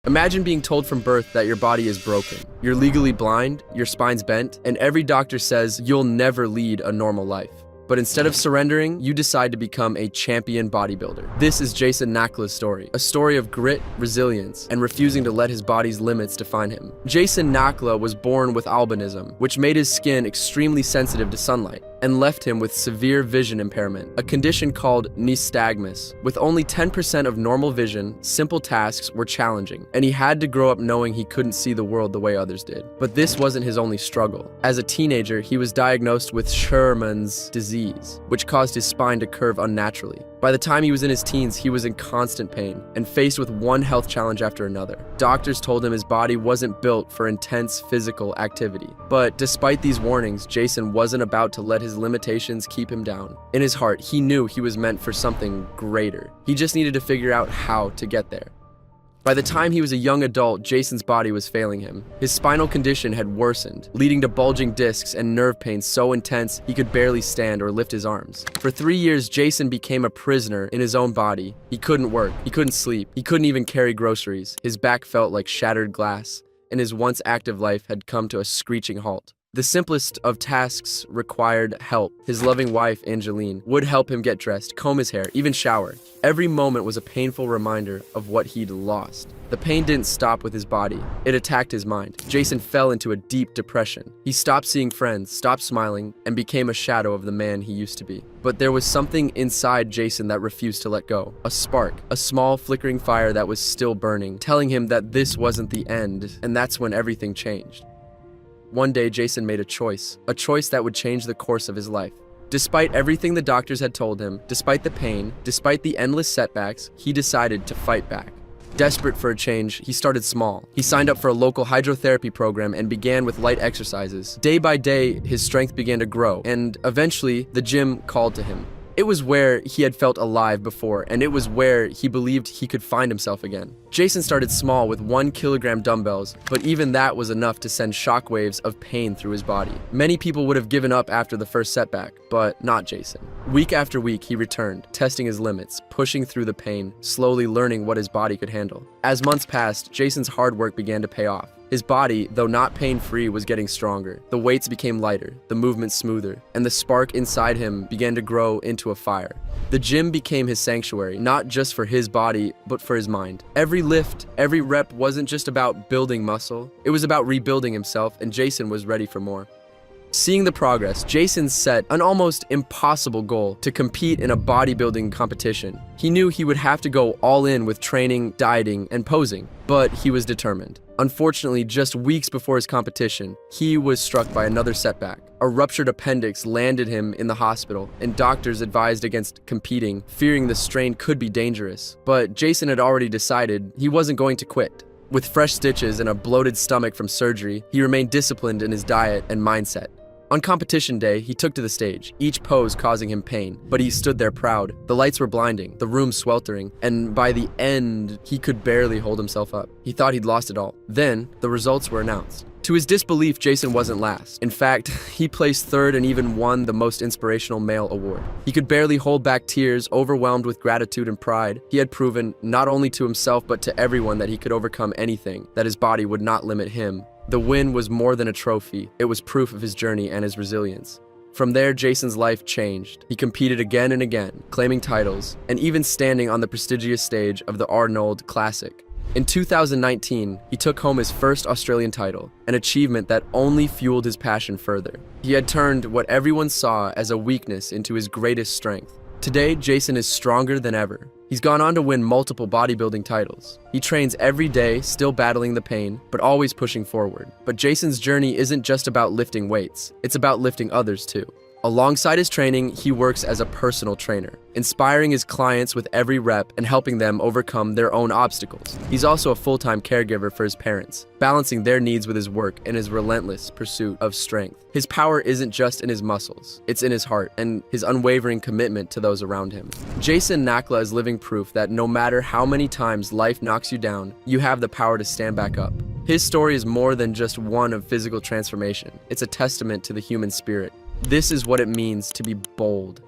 Imagine being told from birth that your body is broken. You're legally blind, your spine's bent, and every doctor says you'll never lead a normal life. But instead of surrendering, you decide to become a champion bodybuilder. This is Jason Nakla's story, a story of grit, resilience, and refusing to let his body's limits define him. Jason Nakla was born with albinism, which made his skin extremely sensitive to sunlight and left him with severe vision impairment, a condition called nystagmus. With only 10% of normal vision, simple tasks were challenging, and he had to grow up knowing he couldn't see the world the way others did. But this wasn't his only struggle. As a teenager, he was diagnosed with Sherman's disease, which caused his spine to curve unnaturally. By the time he was in his teens, he was in constant pain and faced with one health challenge after another. Doctors told him his body wasn't built for intense physical activity. But despite these warnings, Jason wasn't about to let his limitations keep him down. In his heart, he knew he was meant for something greater. He just needed to figure out how to get there. By the time he was a young adult, Jason's body was failing him. His spinal condition had worsened, leading to bulging discs and nerve pain so intense he could barely stand or lift his arms. For 3 years, Jason became a prisoner in his own body. He couldn't work, he couldn't sleep, he couldn't even carry groceries. His back felt like shattered glass, and his once active life had come to a screeching halt. The simplest of tasks required help. His loving wife, Angeline, would help him get dressed, comb his hair, even shower. Every moment was a painful reminder of what he'd lost. The pain didn't stop with his body. It attacked his mind. Jason fell into a deep depression. He stopped seeing friends, stopped smiling, and became a shadow of the man he used to be. But there was something inside Jason that refused to let go. A spark, a small flickering fire that was still burning, telling him that this wasn't the end, and that's when everything changed. One day, Jason made a choice that would change the course of his life. Despite everything the doctors had told him, despite the pain, despite the endless setbacks, he decided to fight back. Desperate for a change, he started small. He signed up for a local hydrotherapy program and began with light exercises. Day by day, his strength began to grow, and eventually, the gym called to him. It was where he had felt alive before, and it was where he believed he could find himself again. Jason started small with 1 kilogram dumbbells, but even that was enough to send shockwaves of pain through his body. Many people would have given up after the first setback, but not Jason. Week after week, he returned, testing his limits, pushing through the pain, slowly learning what his body could handle. As months passed, Jason's hard work began to pay off. His body, though not pain-free, was getting stronger. The weights became lighter, the movements smoother, and the spark inside him began to grow into a fire. The gym became his sanctuary, not just for his body, but for his mind. Every lift, every rep wasn't just about building muscle. It was about rebuilding himself, and Jason was ready for more. Seeing the progress, Jason set an almost impossible goal to compete in a bodybuilding competition. He knew he would have to go all in with training, dieting, and posing, but he was determined. Unfortunately, just weeks before his competition, he was struck by another setback. A ruptured appendix landed him in the hospital, and doctors advised against competing, fearing the strain could be dangerous. But Jason had already decided he wasn't going to quit. With fresh stitches and a bloated stomach from surgery, he remained disciplined in his diet and mindset. On competition day, he took to the stage, each pose causing him pain, but he stood there proud. The lights were blinding, the room sweltering, and by the end, he could barely hold himself up. He thought he'd lost it all. Then, the results were announced. To his disbelief, Jason wasn't last. In fact, he placed third and even won the Most Inspirational Male award. He could barely hold back tears, overwhelmed with gratitude and pride. He had proven, not only to himself but to everyone, that he could overcome anything, that his body would not limit him. The win was more than a trophy. It was proof of his journey and his resilience. From there, Jason's life changed. He competed again and again, claiming titles, and even standing on the prestigious stage of the Arnold Classic. In 2019, he took home his first Australian title, an achievement that only fueled his passion further. He had turned what everyone saw as a weakness into his greatest strength. Today, Jason is stronger than ever. He's gone on to win multiple bodybuilding titles. He trains every day, still battling the pain, but always pushing forward. But Jason's journey isn't just about lifting weights, it's about lifting others too. Alongside his training, he works as a personal trainer, inspiring his clients with every rep and helping them overcome their own obstacles. He's also a full-time caregiver for his parents, balancing their needs with his work and his relentless pursuit of strength. His power isn't just in his muscles, it's in his heart and his unwavering commitment to those around him. Jason Nakla is living proof that no matter how many times life knocks you down, you have the power to stand back up. His story is more than just one of physical transformation. It's a testament to the human spirit. This is what it means to be bold,